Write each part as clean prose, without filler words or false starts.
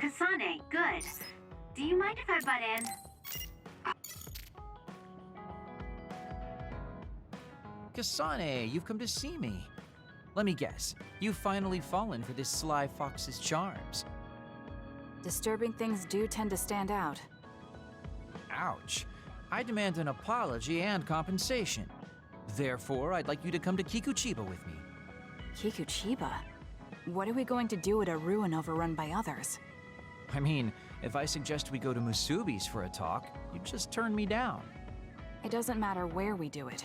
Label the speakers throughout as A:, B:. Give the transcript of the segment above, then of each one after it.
A: Kasane, good. Do you mind if I butt in?
B: Kasane, you've come to see me. Let me guess, you've finally fallen for this sly fox's charms.
C: Disturbing things do tend to stand out.
B: Ouch. I demand an apology and compensation. Therefore, I'd like you to come to Kikuchiba with me.
C: Kikuchiba? What are we going to do at a ruin overrun by others?
B: I mean, if I suggest we go to Musubi's for a talk, you'd just turn me down.
C: It doesn't matter where we do it.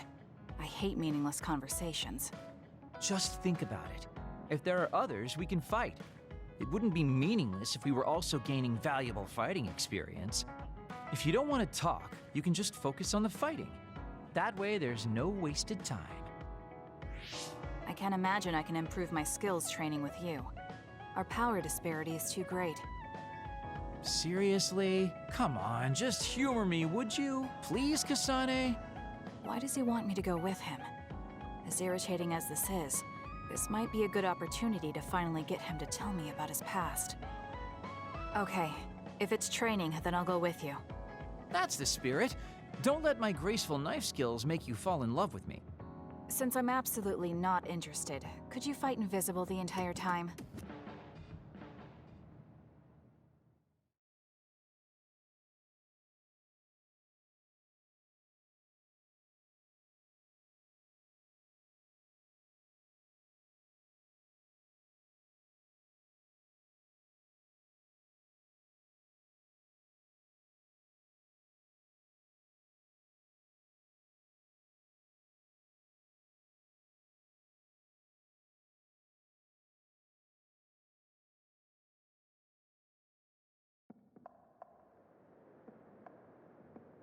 C: I hate meaningless conversations.
B: Just think about it. If there are others, we can fight. It wouldn't be meaningless if we were also gaining valuable fighting experience. If you don't want to talk, you can just focus on the fighting. That way, there's no wasted time.
C: I can't imagine I can improve my skills training with you. Our power disparity is too great.
B: Seriously? Come on, just humor me, would you? Please, Kasane?
C: Why does he want me to go with him? As irritating as this might be a good opportunity to finally get him to tell me about his past. Okay, if it's training, then I'll go with you.
B: That's the spirit. Don't let my graceful knife skills make you fall in love with me.
C: Since I'm absolutely not interested, could you fight invisible the entire time?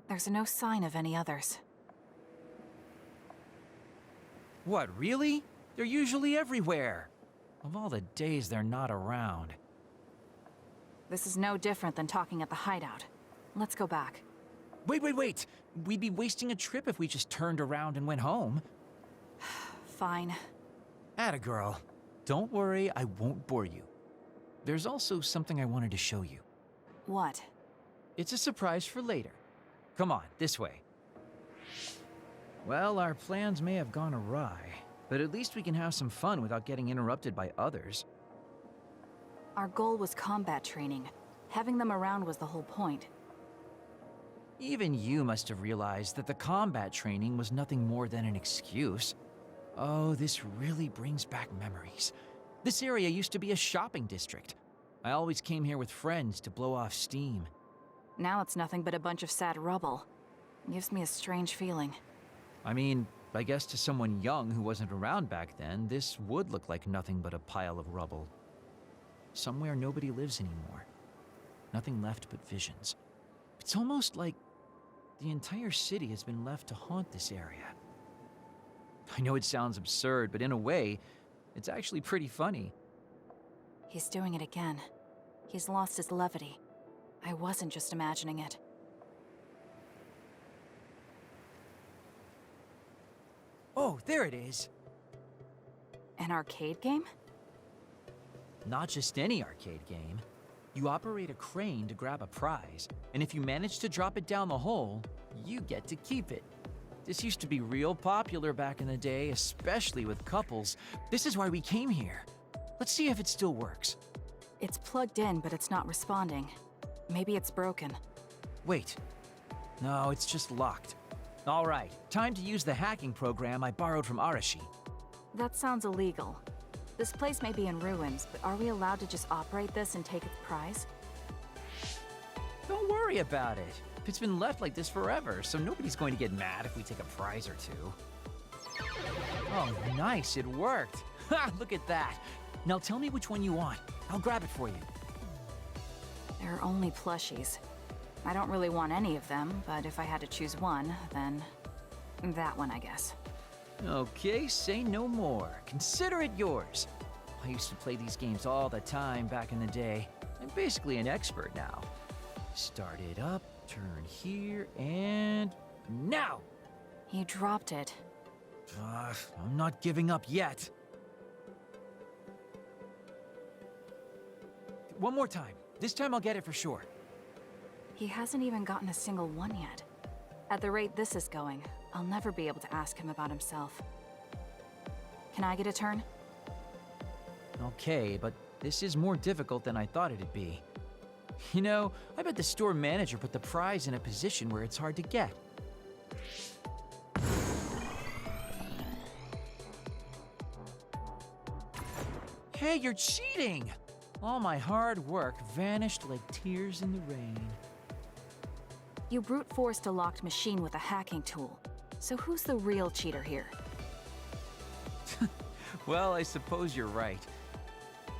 C: There's no sign of any others.
B: What, really? They're usually everywhere. Of all the days they're not around.
C: This is no different than talking at the hideout. Let's go back.
B: Wait! We'd be wasting a trip if we just turned around and went home.
C: Fine.
B: Atta girl. Don't worry, I won't bore you. There's also something I wanted to show you.
C: What?
B: It's a surprise for later. Come on, this way. Well, our plans may have gone awry, but at least we can have some fun without getting interrupted by others.
C: Our goal was combat training. Having them around was the whole point.
B: Even you must have realized that the combat training was nothing more than an excuse. Oh, this really brings back memories. This area used to be a shopping district. I always came here with friends to blow off steam.
C: Now it's nothing but a bunch of sad rubble. Gives me a strange feeling.
B: I mean, I guess to someone young who wasn't around back then, this would look like nothing but a pile of rubble. Somewhere nobody lives anymore. Nothing left but visions. It's almost like the entire city has been left to haunt this area. I know it sounds absurd, but in a way, it's actually pretty funny.
C: He's doing it again. He's lost his levity. I wasn't just imagining it.
B: Oh, there it is.
C: An arcade game?
B: Not just any arcade game. You operate a crane to grab a prize, and if you manage to drop it down the hole, you get to keep it. This used to be real popular back in the day, especially with couples. This is why we came here. Let's see if it still works.
C: It's plugged in, but it's not responding. Maybe it's broken.
B: Wait. No, it's just locked. All right, time to use the hacking program I borrowed from Arashi.
C: That sounds illegal. This place may be in ruins, but are we allowed to just operate this and take its prize?
B: Don't worry about it. It's been left like this forever, so nobody's going to get mad if we take a prize or two. Oh, nice, it worked. Ha, look at that. Now tell me which one you want. I'll grab it for you.
C: There are only plushies. I don't really want any of them, but if I had to choose one, then that one, I guess.
B: Okay, say no more. Consider it yours. I used to play these games all the time back in the day. I'm basically an expert now. Start it up, turn here, and now!
C: You dropped it.
B: I'm not giving up yet. One more time. This time I'll get it for sure.
C: He hasn't even gotten a single one yet. At the rate this is going, I'll never be able to ask him about himself. Can I get a turn?
B: Okay, but this is more difficult than I thought it'd be. You know, I bet the store manager put the prize in a position where it's hard to get. Hey, you're cheating! All my hard work vanished like tears in the rain.
C: You brute forced a locked machine with a hacking tool. So who's the real cheater here?
B: Well, I suppose you're right.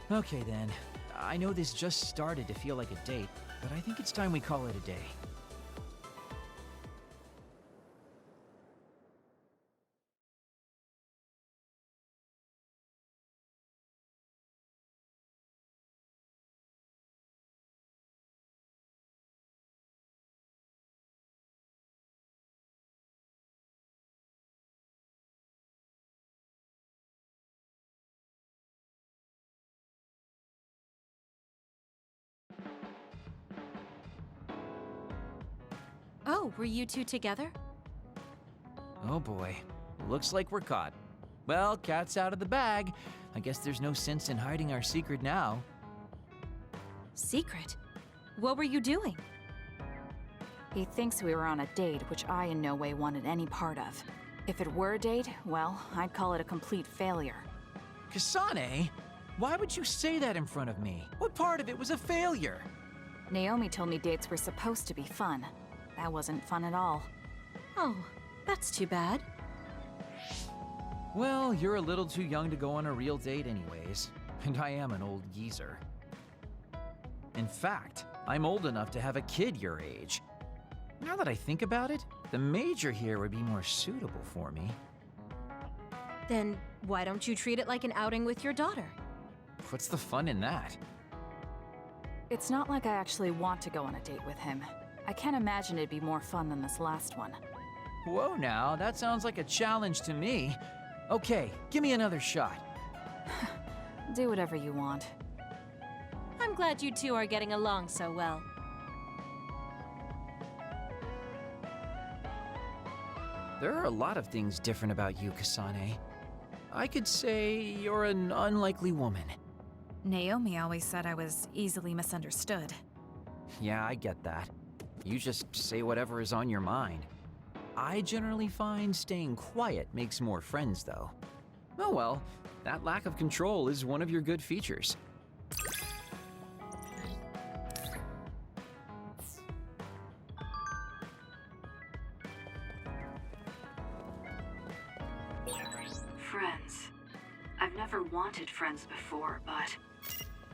B: Okay then. I know this just started to feel like a date, but I think it's time we call it a day.
D: Oh, were you two together?
B: Oh boy. Looks like we're caught. Well, cat's out of the bag. I guess there's no sense in hiding our secret now.
D: Secret? What were you doing?
C: He thinks we were on a date, which I in no way wanted any part of. If it were a date, well, I'd call it a complete failure.
B: Kasane? Why would you say that in front of me? What part of it was a failure?
C: Naomi told me dates were supposed to be fun. That wasn't fun at all.
D: Oh, that's too bad.
B: Well, you're a little too young to go on a real date anyways, and I am an old geezer. In fact, I'm old enough to have a kid your age. Now that I think about it, the major here would be more suitable for me.
D: Then why don't you treat it like an outing with your daughter?
B: What's the fun in that?
C: It's not like I actually want to go on a date with him. I can't imagine it'd be more fun than this last one.
B: Whoa now, that sounds like a challenge to me. Okay, give me another shot.
C: Do whatever you want.
D: I'm glad you two are getting along so well.
B: There are a lot of things different about you, Kasane. I could say you're an unlikely woman.
C: Naomi always said I was easily misunderstood.
B: Yeah, I get that. You just say whatever is on your mind. I generally find staying quiet makes more friends, though. Oh well, that lack of control is one of your good features.
A: Friends. I've never wanted friends before, but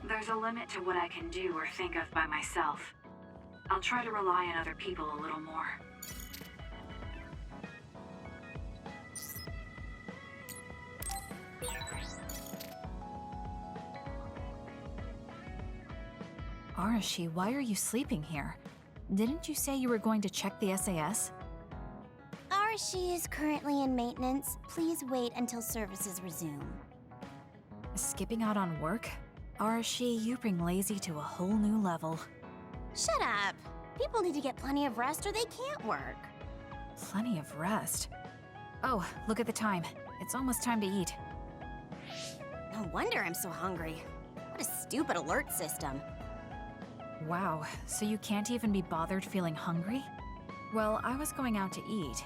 A: there's a limit to what I can do or think of by myself. I'll try to rely on other people a little more.
C: Arashi, why are you sleeping here? Didn't you say you were going to check the SAS?
E: Arashi is currently in maintenance. Please wait until services resume.
C: Skipping out on work? Arashi, you bring lazy to a whole new level.
E: Shut up! People need to get plenty of rest or they can't work.
C: Plenty of rest. Oh, look at the time. It's almost time to eat.
E: No wonder I'm so hungry. What a stupid alert system.
C: Wow, so you can't even be bothered feeling hungry? Well, I was going out to eat.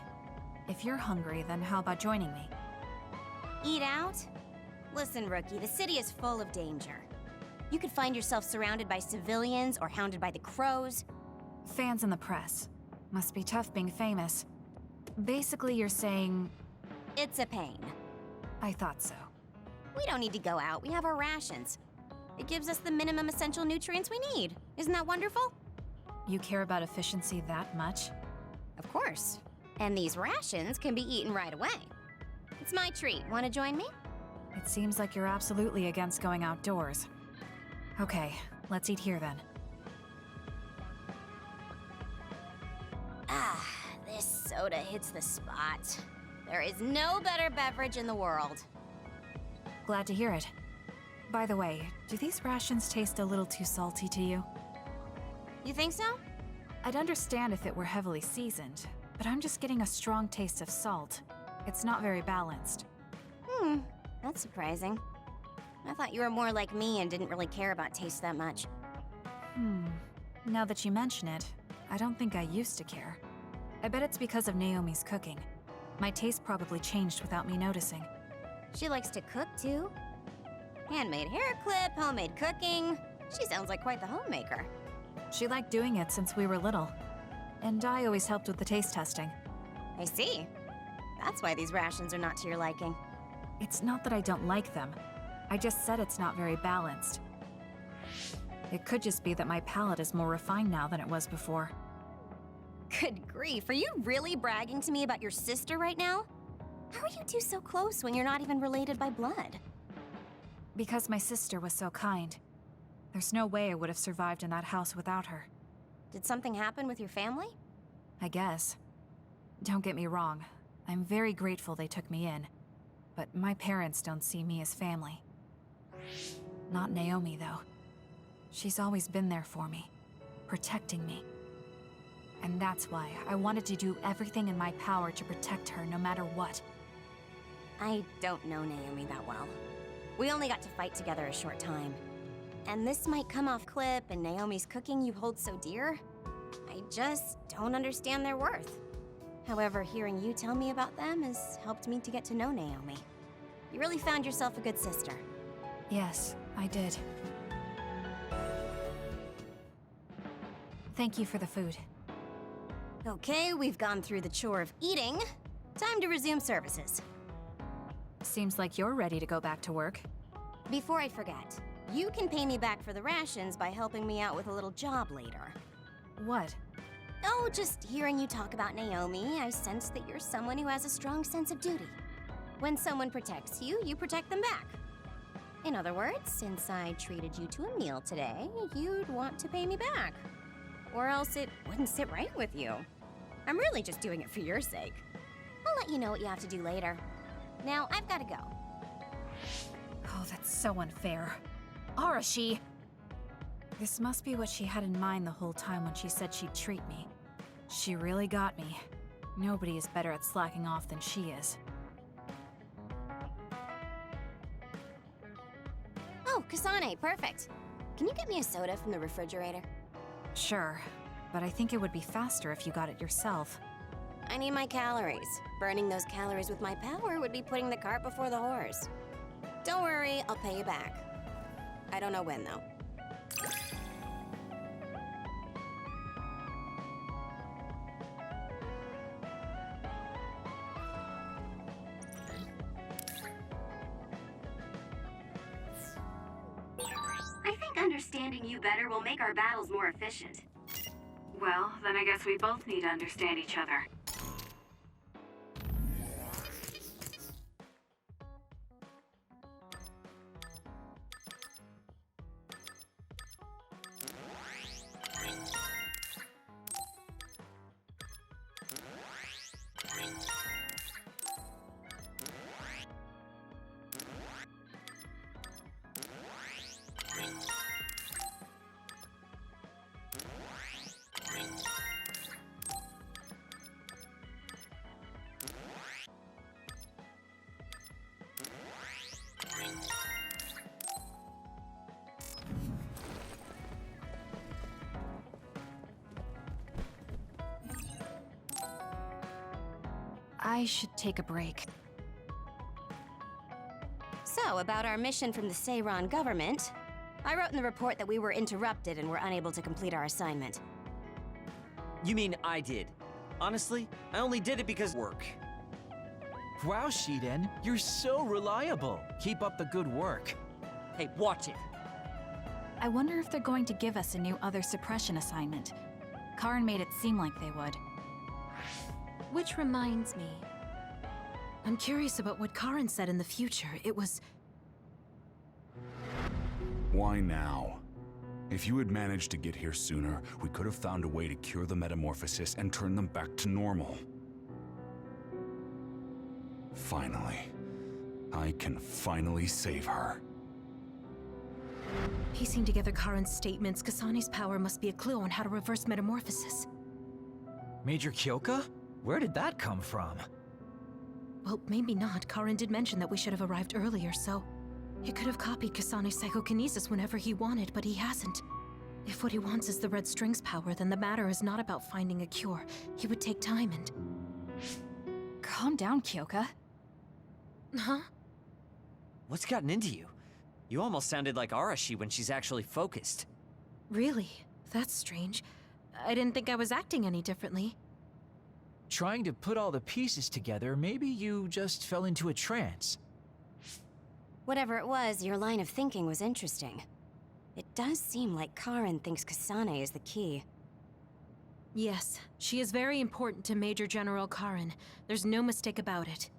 C: If you're hungry, then how about joining me?
E: Eat out? Listen, Rookie, the city is full of danger. You could find yourself surrounded by civilians or hounded by the crows.
C: Fans in the press. Must be tough being famous. Basically, you're saying...
E: It's a pain.
C: I thought so.
E: We don't need to go out. We have our rations. It gives us the minimum essential nutrients we need. Isn't that wonderful?
C: You care about efficiency that much?
E: Of course. And these rations can be eaten right away. It's my treat. Want to join me?
C: It seems like you're absolutely against going outdoors. Okay, let's eat here then.
E: Ah, this soda hits the spot. There is no better beverage in the world.
C: Glad to hear it. By the way, do these rations taste a little too salty to you?
E: You think so?
C: I'd understand if it were heavily seasoned, but I'm just getting a strong taste of salt. It's not very balanced.
E: That's surprising. I thought you were more like me and didn't really care about taste that much.
C: Now that you mention it, I don't think I used to care. I bet it's because of Naomi's cooking. My taste probably changed without me noticing.
E: She likes to cook, too. Handmade hair clip, homemade cooking. She sounds like quite the homemaker.
C: She liked doing it since we were little. And I always helped with the taste testing.
E: I see. That's why these rations are not to your liking.
C: It's not that I don't like them. I just said it's not very balanced. It could just be that my palate is more refined now than it was before.
E: Good grief, are you really bragging to me about your sister right now? How are you two so close when you're not even related by blood?
C: Because my sister was so kind. There's no way I would have survived in that house without her.
E: Did something happen with your family?
C: I guess. Don't get me wrong. I'm very grateful they took me in. But my parents don't see me as family. Not Naomi, though. She's always been there for me, protecting me. And that's why I wanted to do everything in my power to protect her no matter what.
E: I don't know Naomi that well. We only got to fight together a short time. And this might come off clip, and Naomi's cooking you hold so dear. I just don't understand their worth. However, hearing you tell me about them has helped me to get to know Naomi. You really found yourself a good sister.
C: Yes, I did. Thank you for the food.
E: Okay, we've gone through the chore of eating. Time to resume services.
C: Seems like you're ready to go back to work.
E: Before I forget, you can pay me back for the rations by helping me out with a little job later.
C: What?
E: Oh, just hearing you talk about Naomi, I sense that you're someone who has a strong sense of duty. When someone protects you, you protect them back. In other words, since I treated you to a meal today, you'd want to pay me back. Or else it wouldn't sit right with you. I'm really just doing it for your sake. I'll let you know what you have to do later. Now, I've got to go.
C: Oh, that's so unfair. Arashi! This must be what she had in mind the whole time when she said she'd treat me. She really got me. Nobody is better at slacking off than she is.
E: Oh, Kasane, perfect. Can you get me a soda from the refrigerator?
C: Sure, but I think it would be faster if you got it yourself.
E: I need my calories. Burning those calories with my power would be putting the cart before the horse. Don't worry, I'll pay you back. I don't know when, though.
F: I think understanding you better will make our battles more efficient.
A: Well, then I guess we both need to understand each other.
C: I should take a break.
E: So, about our mission from the Seiran government, I wrote in the report that we were interrupted and were unable to complete our assignment.
G: You mean I did? Honestly, I only did it because work.
B: Wow, Shiden, you're so reliable. Keep up the good work.
G: Hey, watch it.
C: I wonder if they're going to give us a new other suppression assignment. Karin made it seem like they would.
D: Which reminds me, I'm curious about what Karin said in the future. It was...
H: Why now? If you had managed to get here sooner, we could have found a way to cure the metamorphosis and turn them back to normal. Finally. I can finally save her.
D: Piecing together Karin's statements, Kasane's power must be a clue on how to reverse metamorphosis.
B: Major Kyoka? Where did that come from?
D: Well, maybe not. Karin did mention that we should have arrived earlier, so... He could have copied Kasane's psychokinesis whenever he wanted, but he hasn't. If what he wants is the Red String's power, then the matter is not about finding a cure. He would take time and...
C: Calm down, Kyoka.
D: Huh?
G: What's gotten into you? You almost sounded like Arashi when she's actually focused.
D: Really? That's strange. I didn't think I was acting any differently.
B: Trying to put all the pieces together, maybe you just fell into a trance.
E: Whatever it was, your line of thinking was interesting. It does seem like Karin thinks Kasane is the key.
D: Yes, she is very important to Major General Karin. There's no mistake about it.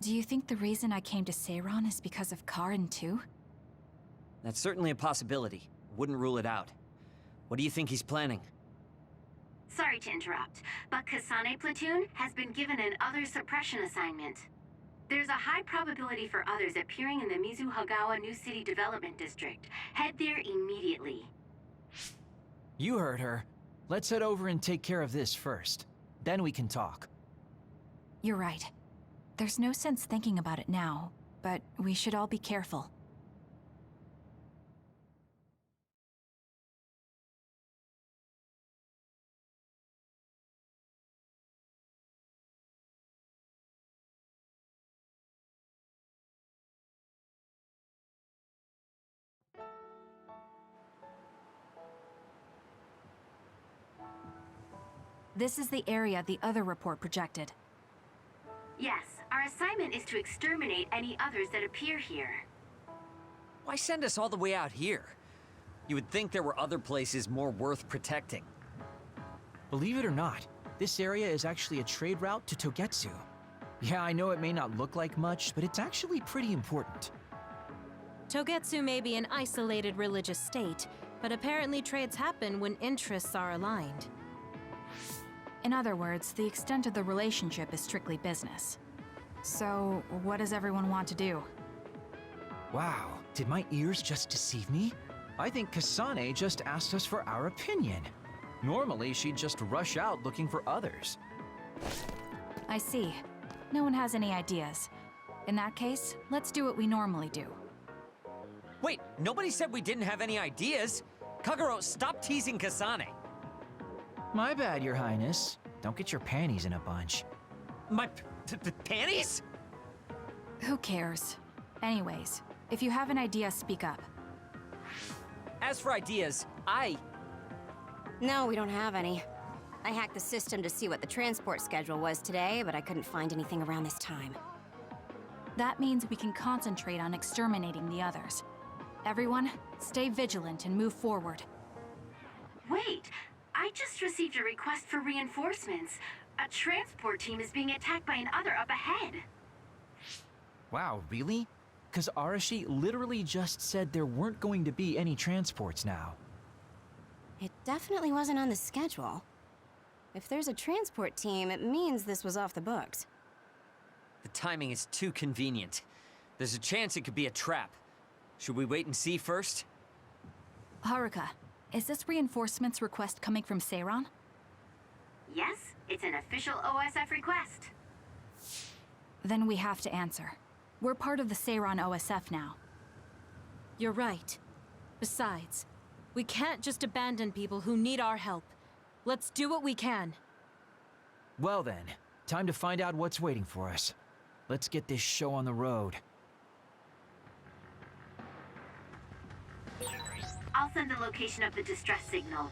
C: Do you think the reason I came to Seiran is because of Karin too?
G: That's certainly a possibility. Wouldn't rule it out. What do you think he's planning?
F: Sorry to interrupt, but Kasane Platoon has been given an other suppression assignment. There's a high probability for others appearing in the Mizuhagawa New City Development District. Head there immediately.
B: You heard her. Let's head over and take care of this first. Then we can talk.
C: You're right. There's no sense thinking about it now, but we should all be careful. This is the area the other report projected.
F: Yes, our assignment is to exterminate any others that appear here.
G: Why send us all the way out here? You would think there were other places more worth protecting.
B: Believe it or not, this area is actually a trade route to Togetsu. Yeah, I know it may not look like much, but it's actually pretty important.
D: Togetsu may be an isolated religious state, but apparently trades happen when interests are aligned.
C: In other words, the extent of the relationship is strictly business. So, what does everyone want to do?
B: Wow, did my ears just deceive me? I think Kasane just asked us for our opinion. Normally, she'd just rush out looking for others.
C: I see. No one has any ideas. In that case, let's do what we normally do.
G: Wait, nobody said we didn't have any ideas. Kagero, stop teasing Kasane.
B: My bad, Your Highness. Don't get your panties in a bunch.
G: My panties?
C: Who cares? Anyways, if you have an idea, speak up.
G: As for ideas,
E: No, we don't have any. I hacked the system to see what the transport schedule was today, but I couldn't find anything around this time.
C: That means we can concentrate on exterminating the others. Everyone, stay vigilant and move forward.
F: Wait, I just received a request for reinforcements. A transport team is being attacked by an other up ahead.
B: Wow, really? Because Arashi literally just said there weren't going to be any transports now.
E: It definitely wasn't on the schedule. If there's a transport team, it means this was off the books.
G: the timing is too convenient. There's a chance it could be a trap. Should we wait and see first?
C: Haruka, is this reinforcements request coming from Seiran?
F: Yes, it's an official OSF request.
C: Then we have to answer. We're part of the Seiran OSF now.
D: You're right. Besides, we can't just abandon people who need our help. Let's do what we can.
B: Well then, time to find out what's waiting for us. Let's get this show on the road.
F: I'll send the location of the distress signal.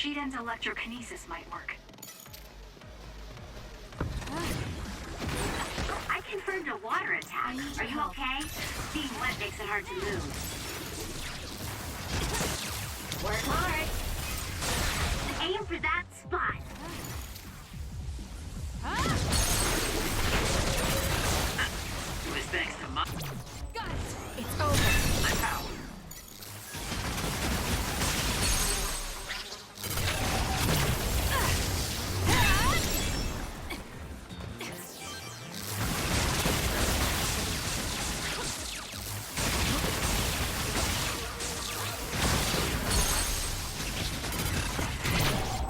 A: Shiden's electrokinesis might work.
F: I confirmed a water attack. Are you okay? Being wet makes it hard to move. Work hard. Aim for that spot.
G: It was thanks to my...
C: Got it! It's over!
G: my power.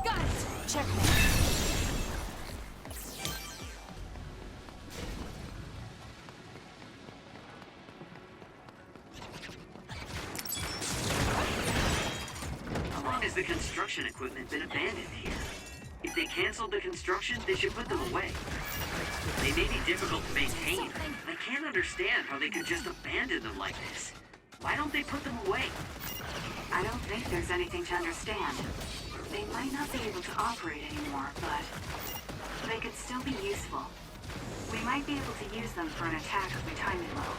C: Got it! Checkmate.
I: How long has the construction equipment been abandoned here? If they canceled the construction, they should put them away. They may be difficult to maintain. I can't understand how they could just abandon them like this. Why don't they put them away?
A: I don't think there's anything to understand. They might not be able to operate anymore, but they could still be useful. We might be able to use them for an attack if we time it well.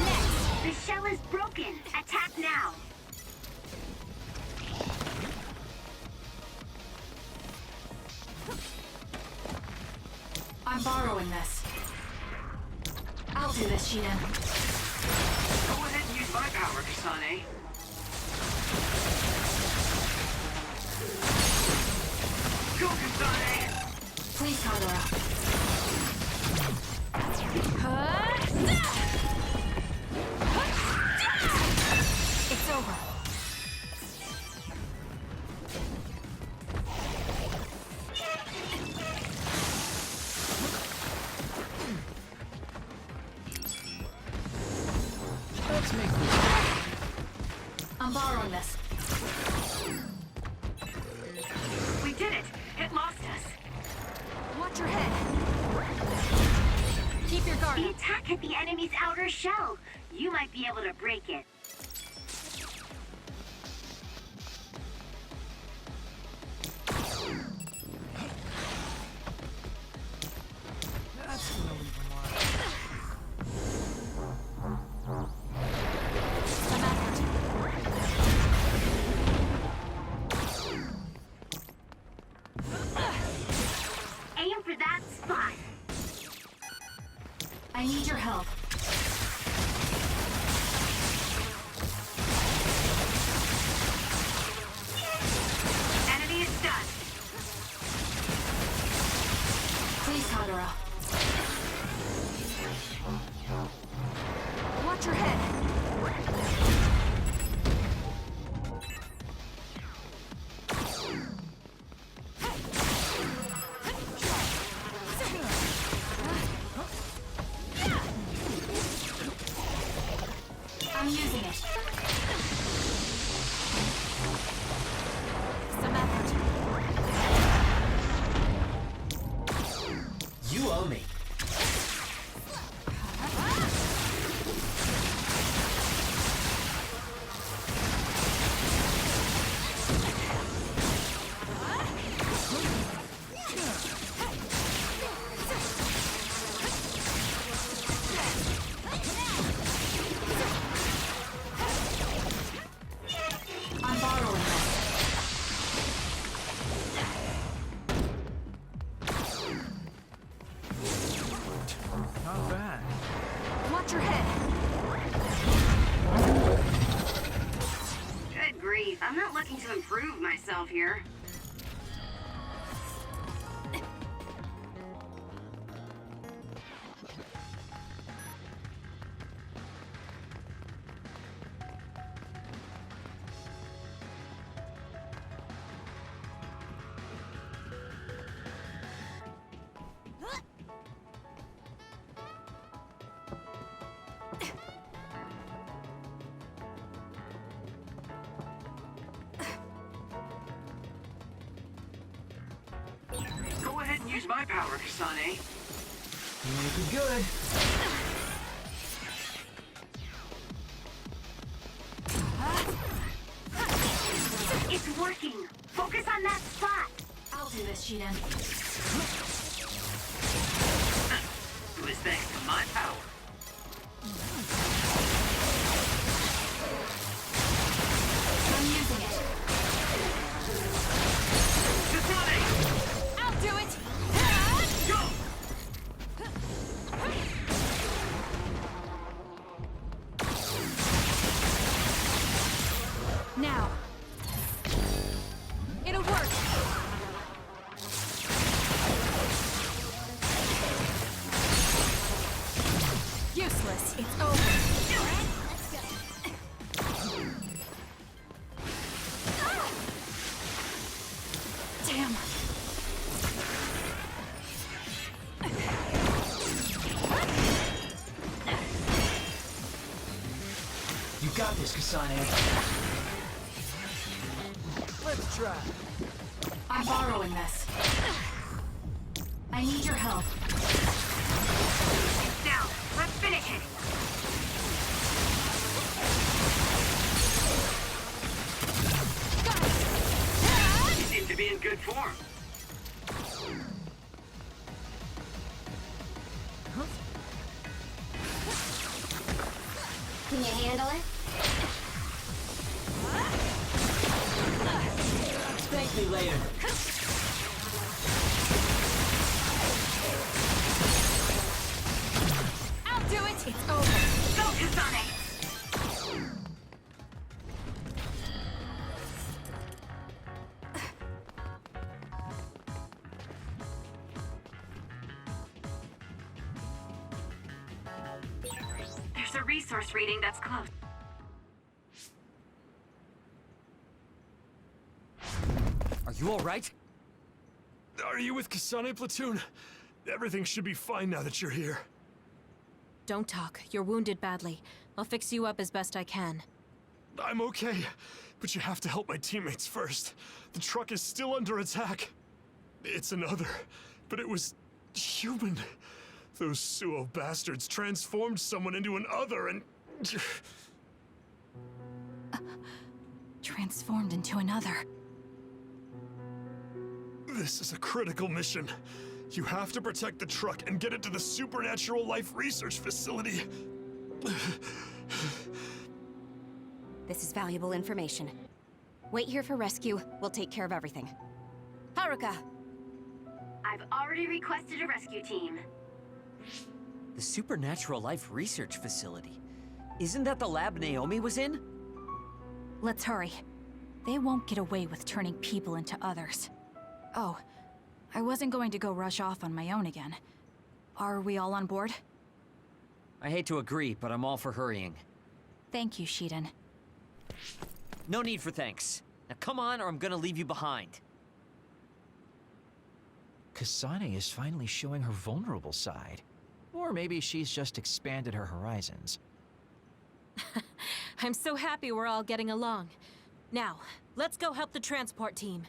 F: Next, the shell is broken. Attack now.
C: I'm borrowing this. I'll do this, Shiden.
I: Go ahead and use my power, Kasane. Go, Kasane!
C: Please, Kagura. It's over.
B: Let's make this.
C: I'm borrowing this.
F: We did it. It lost us.
C: Watch your head. Keep your guard
F: The
C: up.
F: attack hit the enemy's outer shell. You might be able to break it.
B: That's gonna leave a mark.
C: Some effort.
F: Aim for that spot.
C: I need your help.
F: Enemy is stunned.
C: Please, Kagura. Watch your head. I'm using it. Some effort.
G: You owe me.
C: I'm borrowing this.
B: Not bad.
C: Watch your head.
F: Good grief. I'm not looking to improve myself here.
I: Go ahead and use my power, Kasane.
B: Make it good.
F: Focus on that spot!
C: I'll do this, Shiden.
I: It was thanks to my power.
C: I'm using it.
I: Kasane!
C: I'll do it!
I: Go!
C: Now. It'll work. Useless. It's over. Damn.
B: You got this, Kasane. Let's try.
C: I'm borrowing this. I need your help.
F: Now, let's finish it!
I: You seem to be in good form.
E: Can you handle it?
B: Thank me later.
C: I'll do it. It's over.
F: Go, Kasane! There's a resource reading that's close.
G: Are you alright?
J: Are you with Kasane Platoon? Everything should be fine now that you're here.
D: Don't talk. You're wounded badly. I'll fix you up as best I can.
J: I'm okay, but you have to help my teammates first. The truck is still under attack. It's another, but it was human. Those Suo bastards transformed someone into an other and...
C: Transformed into another.
J: This is a critical mission. You have to protect the truck and get it to the Supernatural Life Research Facility.
E: This is valuable information. Wait here for rescue. We'll take care of everything. Haruka!
F: I've already requested a rescue team.
G: The Supernatural Life Research Facility. Isn't that the lab Naomi was in?
C: Let's hurry. They won't get away with turning people into others. Oh, I wasn't going to go rush off on my own again. Are we all on board?
G: I hate to agree, but I'm all for hurrying.
C: Thank you, Shiden.
G: No need for thanks. Now come on, or I'm gonna leave you behind.
B: Kasane is finally showing her vulnerable side. Or maybe she's just expanded her horizons.
D: I'm so happy we're all getting along. Now, let's go help the transport team.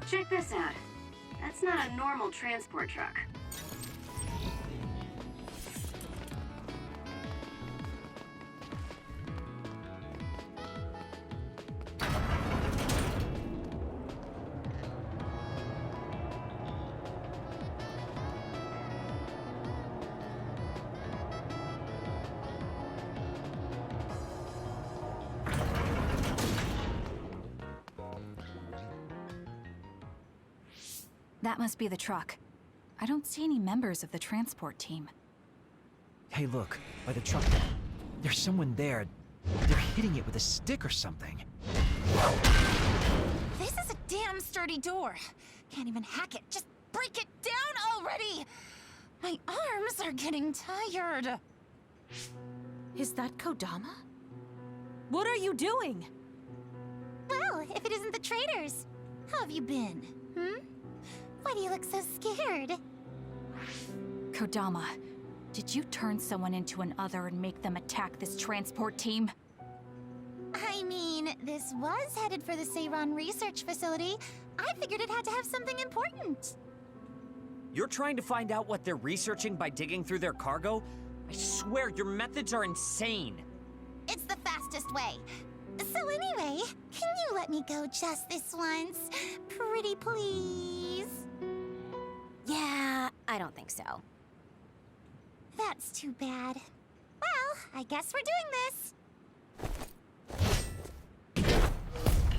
F: Check this out. That's not a normal transport truck.
C: That must be the truck. I don't see any members of the transport team.
B: Hey, look, by the truck. There's someone there. They're hitting it with a stick or something.
K: This is a damn sturdy door. Can't even hack it. Just break it down already! My arms are getting tired.
D: Is that Kodama? What are you doing?
K: Well, if it isn't the traitors. How have you been? Why do you look so scared?
C: Kodama, did you turn someone into an other and make them attack this transport team?
K: I mean, this was headed for the Seiran Research Facility. I figured it had to have something important.
G: You're trying to find out what they're researching by digging through their cargo? I swear, your methods are insane.
K: It's the fastest way. So anyway, can you let me go just this once? Pretty please?
E: Yeah, I don't think so.
K: That's too bad. Well, I guess we're doing this.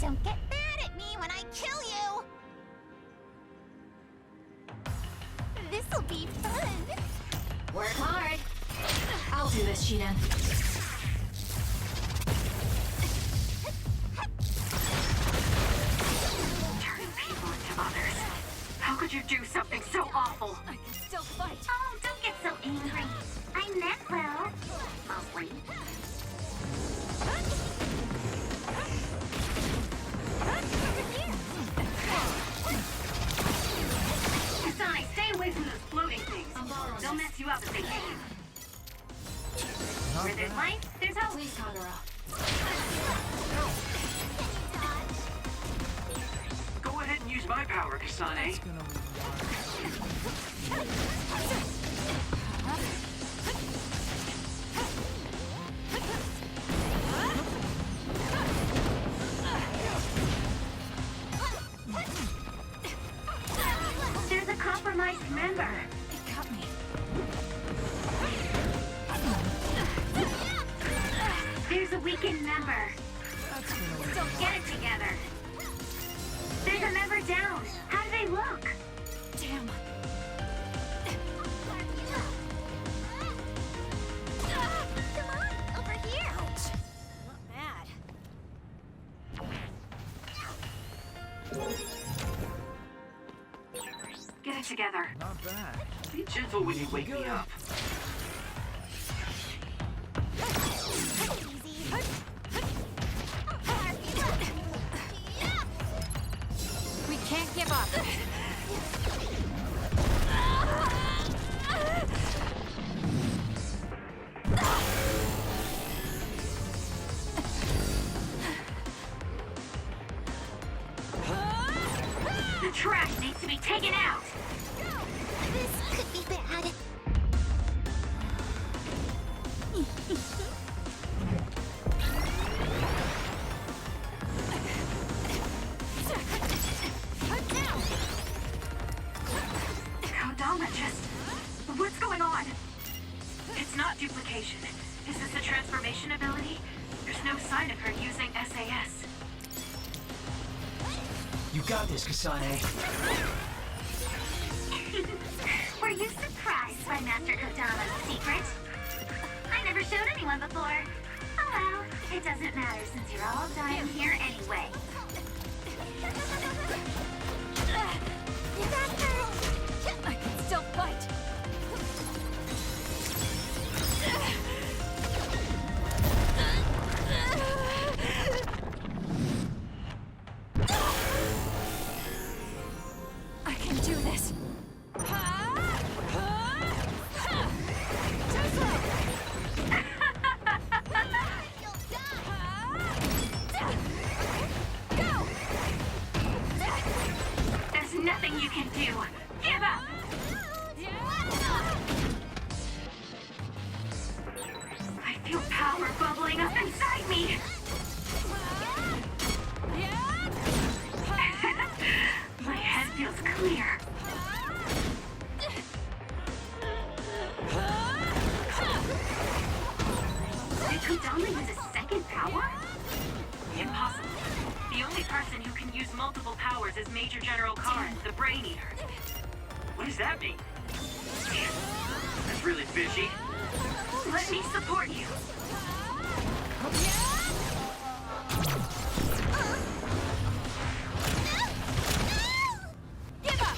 K: Don't get mad at me when I kill you! This'll be fun!
C: Work hard. I'll do this, Shiden.
A: Turning people into others. How could you do something so awful?
C: I can still fight.
K: Oh, don't get so angry. I meant well. Mostly.
F: Kasane, stay away from those floating things. They'll mess you up if they hit you. Where there's life, there's hope.
C: Please, Kagura.
I: Go ahead and use my power, Kasane.
F: There's a compromised member.
C: It got me.
F: There's a weakened member. So get it together. There's a member down. How do they look?
C: Damn.
K: Come on, over here.
E: Not bad.
A: Get it together.
B: Not bad.
I: Be gentle when you wake me up.
C: We can't give up.
F: The trash needs to be taken out.
K: This could be bad.
A: Kodama just... What's going on? It's not duplication. Is this a transformation ability? There's no sign of her using SAS.
B: You got this, Kasane.
K: Were you surprised by Master Kodama's secret? I never showed anyone before. Oh well, it doesn't matter since you're all dying here anyway. That hurt.
C: I can still fight. I can do this.
A: There's nothing you can do. Give up! I feel power bubbling up inside me. My head feels clear. Did Kodama use a second power? Impossible. The only person who can use multiple powers is Major General Karen, the Brain Eater.
I: What does that mean? Damn, that's really fishy.
A: Let me support you.
C: Give up.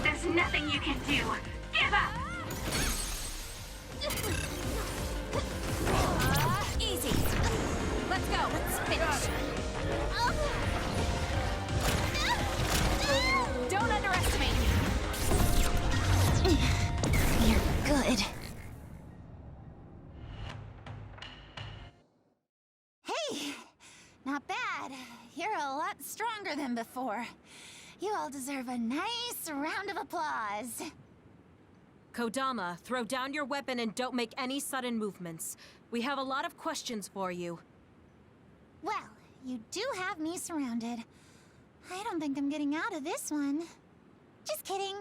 A: There's nothing you can do. Give up!
C: Easy. Let's go. Let's finish. Don't underestimate me.
K: You're good. Hey, not bad. You're a lot stronger than before. You all deserve a nice round of applause.
D: Kodama, throw down your weapon and don't make any sudden movements. We have a lot of questions for you.
K: Well, you do have me surrounded. I don't think I'm getting out of this one. Just kidding.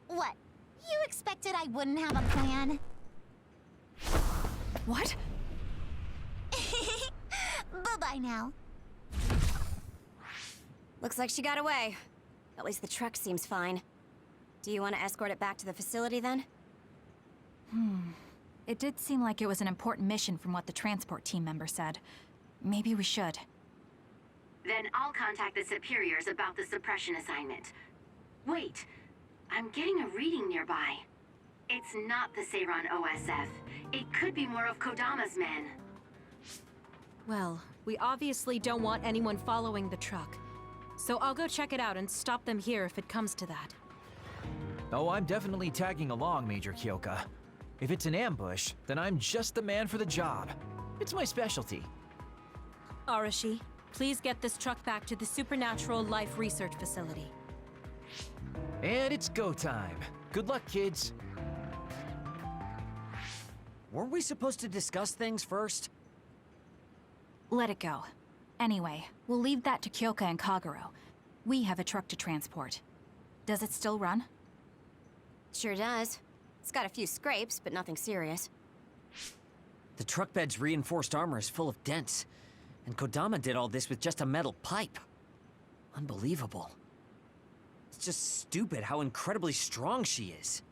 K: What? You expected I wouldn't have a plan?
C: What?
K: Bye-bye now.
E: Looks like she got away. At least the truck seems fine. Do you want to escort it back to the facility then?
C: It did seem like it was an important mission from what the transport team member said. Maybe we should.
F: Then I'll contact the superiors about the suppression assignment. Wait, I'm getting a reading nearby. It's not the Seiran OSF. It could be more of Kodama's men.
D: Well, we obviously don't want anyone following the truck. So I'll go check it out and stop them here if it comes to that.
B: Oh, I'm definitely tagging along, Major Kyoka. If it's an ambush, then I'm just the man for the job. It's my specialty.
D: Arashi, please get this truck back to the Supernatural Life Research Facility.
B: And it's go time. Good luck, kids.
G: Weren't we supposed to discuss things first?
C: Let it go. Anyway, we'll leave that to Kyoka and Kagero. We have a truck to transport. Does it still run?
E: Sure does. It's got a few scrapes, but nothing serious.
G: The truck bed's reinforced armor is full of dents, and Kodama did all this with just a metal pipe. Unbelievable. It's just stupid how incredibly strong she is.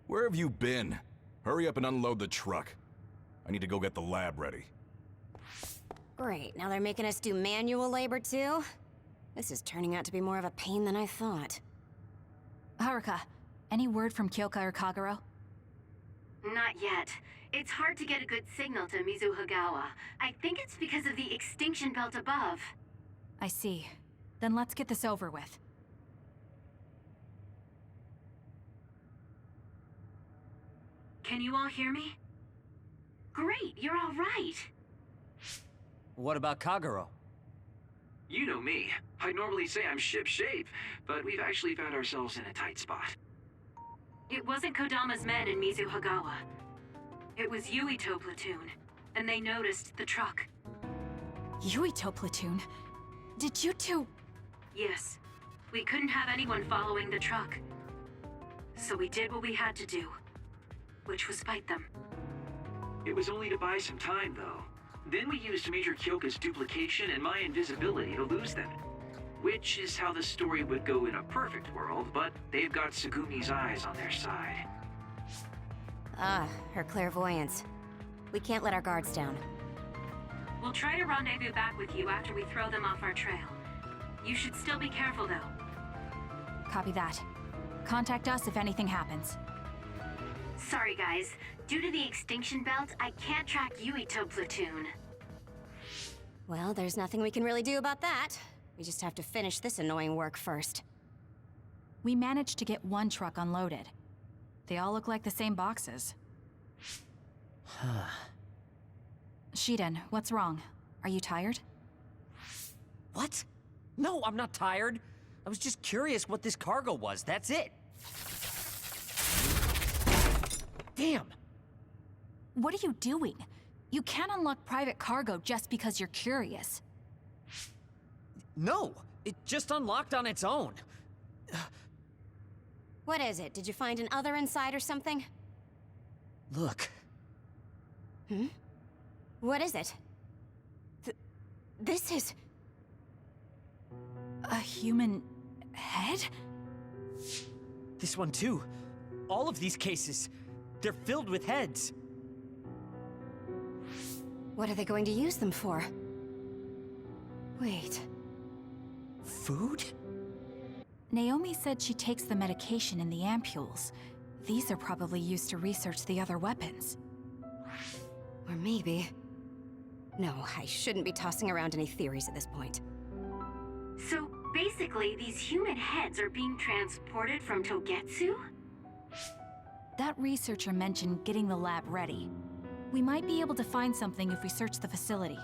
H: Where have you been? Hurry up and unload the truck. I need to go get the lab ready.
E: Great, now they're making us do manual labor too? This is turning out to be more of a pain than I thought.
C: Haruka, any word from Kyoka or Kagero?
F: Not yet. It's hard to get a good signal to Mizuhagawa. I think it's because of the extinction belt above.
C: I see. Then let's get this over with.
F: Can you all hear me? Great, you're all right.
G: What about Kagero?
I: You know me. I'd normally say I'm ship-shape, but we've actually found ourselves in a tight spot.
F: It wasn't Kodama's men in Mizuhagawa. It was Yuito platoon, and they noticed the truck.
C: Yuito platoon? Did you two...
F: Yes, we couldn't have anyone following the truck. So we did what we had to do, which was fight them.
I: It was only to buy some time, though. Then we used Major Kyoka's duplication and my invisibility to lose them. Which is how the story would go in a perfect world, but they've got Segumi's eyes on their side.
E: Ah, her clairvoyance. We can't let our guards down.
F: We'll try to rendezvous back with you after we throw them off our trail. You should still be careful, though.
C: Copy that. Contact us if anything happens.
F: Sorry, guys. Due to the extinction belt, I can't track Yuito platoon.
E: Well, there's nothing we can really do about that. We just have to finish this annoying work first.
C: We managed to get one truck unloaded. They all look like the same boxes. Shiden, what's wrong? Are you tired?
G: What? No, I'm not tired. I was just curious what this cargo was, that's it. Damn!
C: What are you doing? You can't unlock private cargo just because you're curious.
G: No, it just unlocked on its own.
E: What is it? Did you find an other inside or something?
G: Look.
E: What is it? This is...
C: A human head?
G: This one too. All of these cases, they're filled with heads.
E: What are they going to use them for?
C: Wait.
G: Food?
C: Naomi said she takes the medication in the ampules. These are probably used to research the other weapons.
E: Or maybe... No, I shouldn't be tossing around any theories at this point.
F: So basically, these human heads are being transported from Togetsu?
C: That researcher mentioned getting the lab ready. We might be able to find something if we search the facility.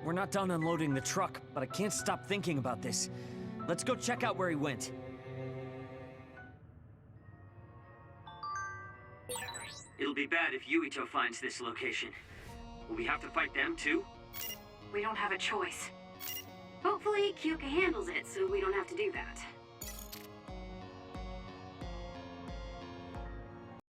G: We're not done unloading the truck, but I can't stop thinking about this. Let's go check out where he went.
I: It'll be bad if Yuito finds this location. Will we have to fight them too?
A: We don't have a choice.
F: Hopefully, Kyoka handles it so we don't have to do that.